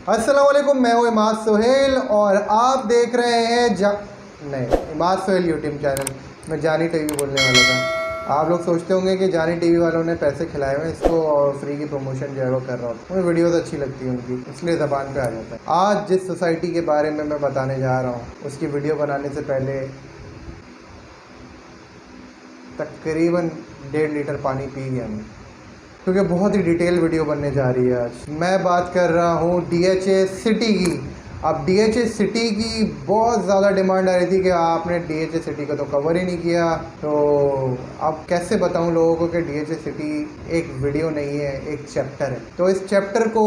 अस्सलाम वालेकुम, मैं हूँ इमाद सोहेल और आप देख रहे हैं नहीं, इमाद सोहेल यूट्यूब चैनल। मैं जानी टीवी बोलने वाला था। आप लोग सोचते होंगे कि जानी टीवी वालों ने पैसे खिलाए हुए इसको और फ्री की प्रमोशन जो है वो कर रहा हूँ। मुझे वीडियोस अच्छी लगती है उनकी, इसलिए ज़बान पे आ जाता है। आज जिस सोसाइटी के बारे में मैं बताने जा रहा हूँ उसकी वीडियो बनाने से पहले तकरीबन 1.5 लीटर पानी पी गया मैं, क्योंकि बहुत ही डिटेल वीडियो बनने जा रही है। आज मैं बात कर रहा हूँ DHA सिटी की। अब DHA सिटी की बहुत ज़्यादा डिमांड आ रही थी कि आपने DHA सिटी को तो कवर ही नहीं किया, तो अब कैसे बताऊँ लोगों को कि DHA सिटी एक वीडियो नहीं है, एक चैप्टर है। तो इस चैप्टर को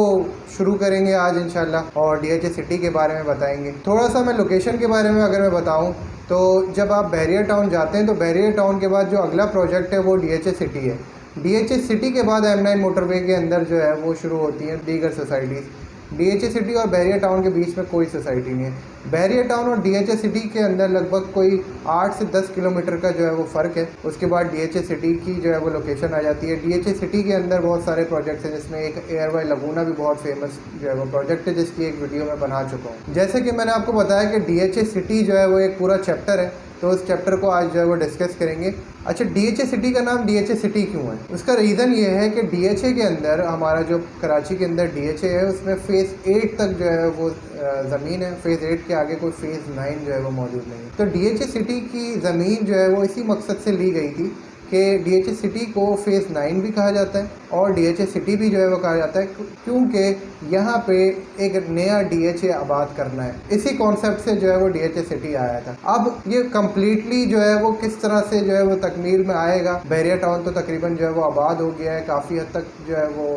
शुरू करेंगे आज इंशाल्लाह और DHA सिटी के बारे में बताएंगे। थोड़ा सा मैं लोकेशन के बारे में अगर मैं बताऊँ तो जब आप बहरिया टाउन जाते हैं तो बहरिया टाउन के बाद जो अगला प्रोजेक्ट है वो DHA सिटी है। DHA सिटी के बाद M9 मोटरवे के अंदर जो है वो शुरू होती हैं दीगर सोसाइटीज़। DHA सिटी और बहरिया टाउन के बीच में कोई सोसाइटी नहीं है। बहरिया टाउन और DHA सिटी के अंदर लगभग कोई 8 से 10 किलोमीटर का जो है वो फ़र्क है। उसके बाद DHA सिटी की जो है वो लोकेशन आ जाती है। DHA सिटी के अंदर बहुत सारे प्रोजेक्ट्स हैं, जिसमें एक एयरवाई लगूना भी बहुत फेमस जो है वो प्रोजेक्ट है, जिसकी एक वीडियो मैं बना चुका हूँ। जैसे कि मैंने आपको बताया कि DHA सिटी जो है वो एक पूरा चैप्टर है, तो उस चैप्टर को आज जो है वो डिस्कस करेंगे। अच्छा, DHA सिटी का नाम DHA सिटी क्यों है? उसका रीज़न ये है कि DHA के अंदर हमारा जो कराची के अंदर DHA है उसमें फ़ेज़ 8 तक जो है वो ज़मीन है। फ़ेज़ 8 के आगे कोई फ़ेज़ 9 जो है वो मौजूद नहीं है। तो DHA सिटी की ज़मीन जो है वो इसी मकसद से ली गई थी कि DHA सिटी को फ़ेज़ 9 भी कहा जाता है और DHA सिटी भी जो है वो कहा जाता है, क्योंकि यहाँ पे एक नया DHA आबाद करना है। इसी कॉन्सेप्ट से जो है वो DHA सिटी आया था। अब ये कम्प्लीटली जो है वो किस तरह से जो है वो तकमील में आएगा। बहरिया टाउन तो तकरीबन जो है वो आबाद हो गया है, काफ़ी हद तक जो है वो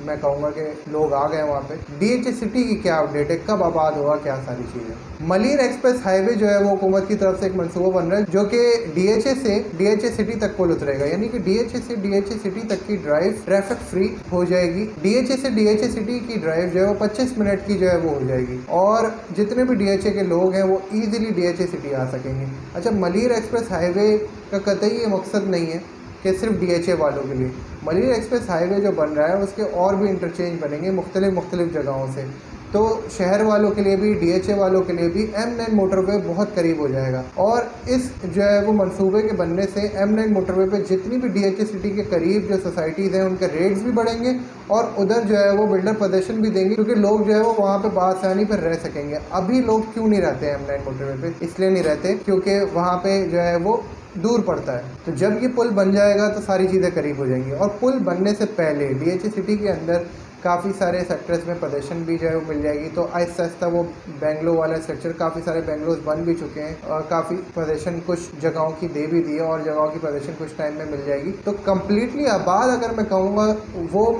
मैं कहूँगा कि लोग आ गए वहाँ पे। DHA सिटी की क्या अपडेट है, कब आबाद होगा, क्या सारी चीज़ें। मलिर एक्सप्रेस हाईवे जो है वो हुकूमत की तरफ से एक मनसूबा बन रहा है जो कि DHA से DHA सिटी तक पुल उतरेगा, यानी कि DHA से DHA सिटी तक की ड्राइव ट्रैफिक फ्री हो जाएगी। DHA से DHA सिटी की ड्राइव जो है वो 25 मिनट की जो है वो हो जाएगी और जितने भी DHA के लोग हैं वो ईजिली DHA सिटी आ सकेंगे। अच्छा, मलिर एक्सप्रेस हाईवे का कतई ये मकसद नहीं है कि सिर्फ DHA वालों के लिए। मलिर एक्सप्रेस हाईवे जो बन रहा है उसके और भी इंटरचेंज बनेंगे मुख्तलिफ जगहों से, तो शहर वालों के लिए भी DHA वालों के लिए भी M9 मोटरवे बहुत करीब हो जाएगा। और इस जो है वो मंसूबे के बनने से M9 मोटरवे पे जितनी भी DHA सिटी के करीब जो सोसाइटीज़ हैं उनके रेट्स भी बढ़ेंगे और उधर जो है वो बिल्डर पोजीशन भी देंगे, क्योंकि लोग जो है वो वहाँ पे बआसानी पर रह सकेंगे। अभी लोग क्यों नहीं रहते M9 मोटरवे पे? इसलिए नहीं रहते क्योंकि वहाँ पे जो है वो दूर पड़ता है। तो जब ये पुल बन जाएगा तो सारी चीज़ें करीब हो जाएंगी। और पुल बनने से पहले DHA सिटी के अंदर काफ़ी सारे सेक्टर्स में पोजीशन भी जो है वो मिल जाएगी। तो आहिस्ता आहिस्ता वो बेंगलो वाला सेक्टर, काफ़ी सारे बेंगलोज बन भी चुके हैं और काफ़ी पोजीशन कुछ जगहों की दे भी दी है और जगहों की पोजीशन कुछ टाइम में मिल जाएगी। तो कम्प्लीटली आबाद अगर मैं कहूँगा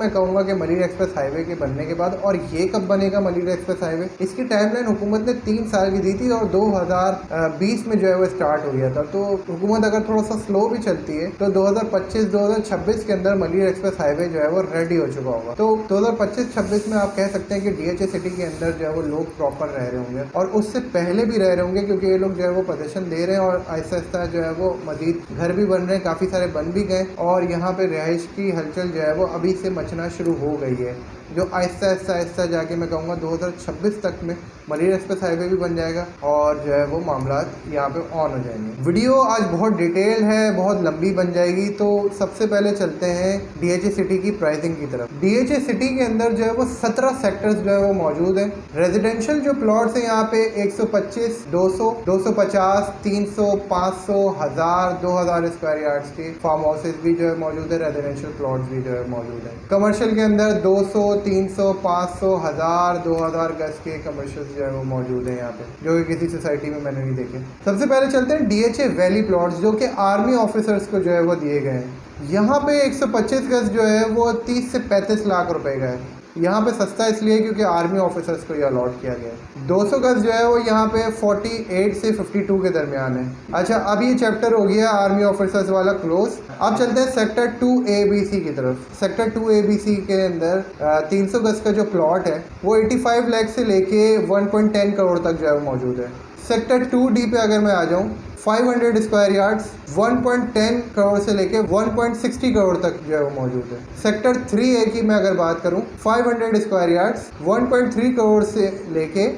मैं कहूँगा कि मलिर एक्सप्रेस हाईवे के बनने के बाद। और ये कब बनेगा मलिर एक्सप्रेस हाईवे? इसकी टाइमलाइन हुकूमत ने 3 साल की दी थी और 2020 में जो है वो स्टार्ट हो गया था। तो हुकूमत अगर थोड़ा सा स्लो भी चलती है तो 2025-2026 के अंदर मलिर एक्सप्रेस हाईवे जो है वो रेडी हो चुका होगा। तो 2025-26 में आप कह सकते हैं कि DHA सिटी के अंदर जो है वो लोग प्रॉपर रह रहे होंगे और उससे पहले भी रह रहे होंगे, क्योंकि ये लोग जो है वो पोजीशन दे रहे हैं और आहिस्ता आहिस्ता जो है वो मजीद घर भी बन रहे हैं, काफ़ी सारे बन भी गए और यहाँ पे रिहाइश की हलचल जो है वो अभी से मचना शुरू हो गई है, जो आहिस्ता जाके मैं कहूँगा 2026 तक में मलिर एक्सप्रेस हाईवे भी बन जाएगा और जो है वो मामलात यहाँ पे ऑन हो जाएंगे। वीडियो आज बहुत डिटेल है, बहुत लंबी बन जाएगी, तो सबसे पहले चलते हैं DHA सिटी की प्राइसिंग की तरफ। DHA सिटी के अंदर जो है वो 17 सेक्टर्स जो है वो मौजूद हैं। रेजिडेंशियल जो प्लॉट्स हैं यहाँ पे 125, 200, 250, 300, 500, 1000, 2000 स्क्वायर यार्ड्स के फार्म हाउसेज भी जो है मौजूद है। रेजिडेंशियल प्लॉट्स भी जो है मौजूद है। कमर्शियल के अंदर 200, 300, 500, 1000, 2000 गज के कमर्शियल जो है वो मौजूद है यहाँ पे, जो कि किसी सोसाइटी में मैंने नहीं देखे। सबसे पहले चलते हैं DHA वैली प्लॉट्स, जो कि आर्मी ऑफिसर्स को जो है वो दिए गए हैं। यहाँ पे 125 गज जो है वो 30 से 35 लाख रुपए का है। यहाँ पे सस्ता इसलिए क्योंकि आर्मी ऑफिसर्स को ये अलॉट किया गया है। 200 गज जो है वो यहाँ पे 48 से 52 के दरमियान है। अच्छा, अब ये चैप्टर हो गया आर्मी ऑफिसर्स वाला क्लोज। अब चलते हैं सेक्टर 2ABC की तरफ। सेक्टर 2ABC के अंदर 300 गज का जो प्लॉट है वो 85 लाख से लेके 1.10 करोड़ तक जो है वो मौजूद है। सेक्टर 2D पे अगर मैं आ जाऊँ, 500 स्क्वायर यार्ड्स 1.10 करोड़ से लेके 1.60 करोड़ तक जो है वो मौजूद है। सेक्टर 3A की मैं अगर बात करूं 500 स्क्वायर यार्ड्स 1.3 करोड़ से लेके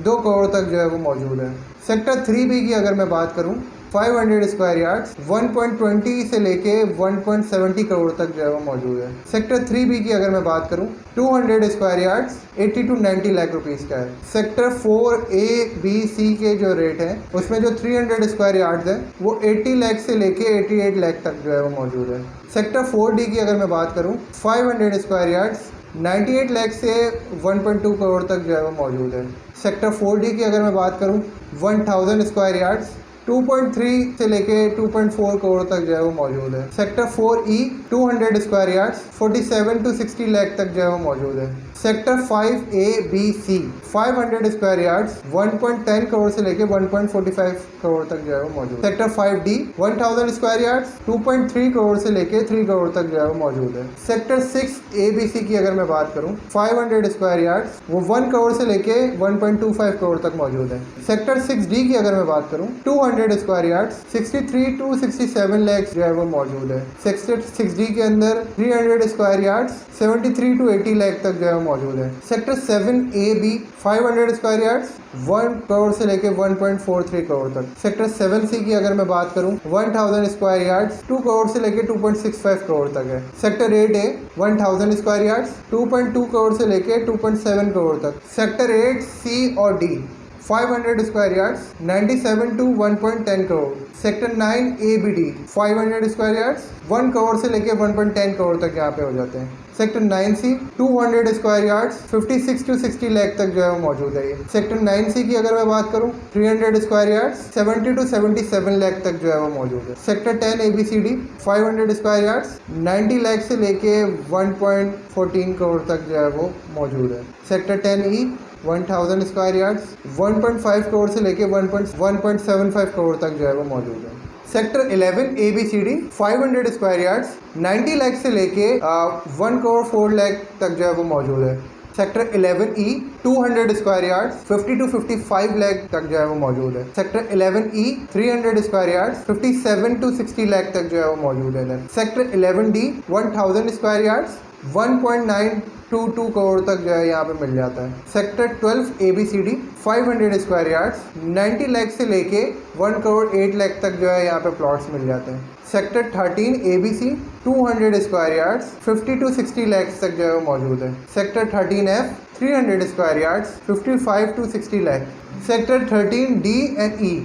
2 करोड़ तक जो है वो मौजूद है। सेक्टर 3B की अगर मैं बात करूं 500 स्क्वायर यार्ड्स 1.20 से लेके 1.70 करोड़ तक जो है वो मौजूद है। सेक्टर 3B की अगर मैं बात करूं 200 square yards 80 to 90 lakh rupees का है। सेक्टर 4A, B, C के जो रेट हैं उसमें जो 300 स्क्वायर यार्ड्स है वो 80 लाख से लेके 88 लाख तक जो है वो मौजूद है। सेक्टर 4D की अगर मैं बात करूं 500 स्क्वायर यार्ड्स 98 लाख से 1.2 करोड़ तक जो है वो मौजूद है। सेक्टर 4D की अगर मैं बात करूं 1000 स्क्वायर यार्ड्स 2.3 से लेके 2.4 करोड़ तक जो है वो मौजूद है। Sector 4E 200 square yards 47 to 60 lakh तक जो है वो मौजूद है। Sector 5A, B, C 500 square yards 1.10 crore से लेके 1.45 करोड़ तक जो है वो मौजूद है। Sector 5D 1000 square yards 2.3 crore से लेके 3 करोड़ तक जो है वो मौजूद है। सेक्टर 6A, B, C की अगर मैं बात करूं 500 स्क्वायर यार्ड्स वो 1 करोड़ से लेके 1.25 करोड़ तक मौजूद है। सेक्टर 6D की अगर मैं बात करूं 200 स्क्वायर यार्ड्स 63 to 67 लाख जो है वो मौजूद है। सेक्टर 6D के अंदर 300 स्क्वायर यार्ड्स 73 to 80 लाख तक जो है वो मौजूद है। Sector 7AB 500 square yards 1 crore से लेके 1.43 करोड़ तक। सेक्टर 7C की अगर मैं बात करूं 1000 स्क्वायर यार्ड्स 2 करोड़ से लेके 2.65 करोड़ तक है। Sector 8A 1000 square yards 2.2 crore से लेके 2.7 करोड़ तक। सेक्टर 8C और D 500 square yards 97 to 1.10 crore. Sector 9ABD 500 square yards 1 crore से लेके 1.10 करोड़ तक यहाँ पे हो जाते हैं। Sector 9C 200 square yards 56 to 60 lakh तक जो है वो मौजूद है। सेक्टर 9C की अगर मैं बात करूं 300 स्क्वायर यार्ड्स 70 to 77 लाख तक जो है वो मौजूद है। Sector 10ABCD 500 square yards 90 lakh से लेके 1.14 करोड़ तक जो है वो मौजूद है। Sector 10E 1000 square yards 1.5 crore से लेके 1.75 करोड़ तक जो है वो मौजूद है। Sector 11ABCD 500 square yards 90 lakh से लेके 1 करोड़ 4 लाख तक जो है वो मौजूद है। Sector 11E 200 square yards 50 to 55 lakh तक जो है वो मौजूद है। Sector 11E 300 square yards 57 to 60 lakh तक जो है वो मौजूद है। Sector 11D 1000 square yards 1.922 crore तक जो है यहाँ पे मिल जाता है। Sector 12ABCD 500 square yards 90 lakh से लेके 1 करोड़ 8 लाख तक जो है यहाँ पे प्लॉट्स मिल जाते हैं। Sector 13ABC 200 square yards 50 to 60 lakh तक जो है वो मौजूद है। Sector 13F 300 square yards 55 to 60 lakh. Sector 13D and E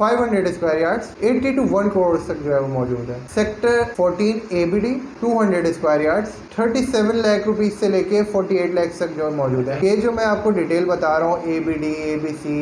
500 square yards 80 to 1 crore तक जो है वो मौजूद है। Sector 14ABD 200 square yards 37 lakh rupees से लेके 48 लाख तक जो मौजूद है। ये जो मैं आपको डिटेल बता रहा हूँ ABD, ABC,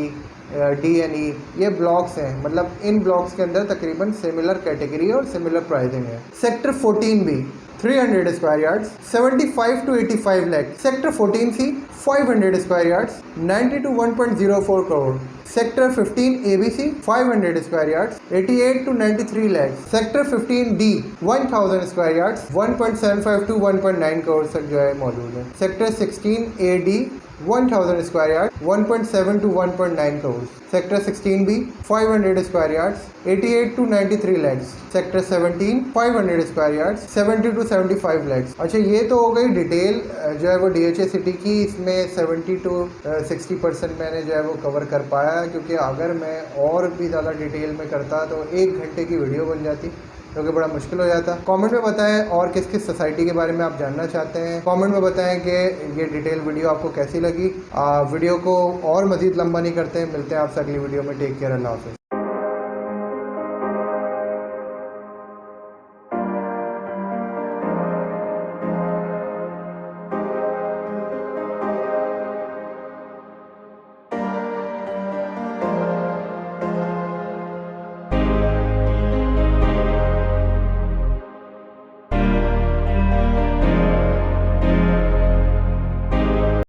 D&E ये ब्लॉक्स हैं, मतलब इन ब्लॉक्स के अंदर तकरीबन सिमिलर कैटेगरी और सिमिलर प्राइसिंग है। Sector 14B 300 square yards 75 to 85 lakh. Sector 14C 500 square yards 90 to 1.04 crore. Sector 15ABC 500 square yards 88 to 93 lakh. Sector 15D 1000 square yards 1.75 to 1.9 crore तक जो है मौजूद है। Sector 16AD 1000 square yard 1.7 to 1.9 crore. Sector 16B 500 square yards 88 to 93 lakh. Sector 17 500 square yards 70 to 75 lakh. अच्छा, ये तो हो गई डिटेल जो है वो DHA सिटी की। इसमें 70 to 60% मैंने जो है वो कवर कर पाया, क्योंकि अगर मैं और भी ज़्यादा डिटेल में करता तो 1 घंटे की वीडियो बन जाती, क्योंकि बड़ा मुश्किल हो जाता। कमेंट में बताएं और किस किस सोसाइटी के बारे में आप जानना चाहते हैं। कमेंट में बताएं कि ये डिटेल वीडियो आपको कैसी लगी। वीडियो को और मज़ीद लंबा नहीं करते हैं, मिलते हैं आपसे अगली वीडियो में। टेक केयर, अल्लाह हाफ़िज़।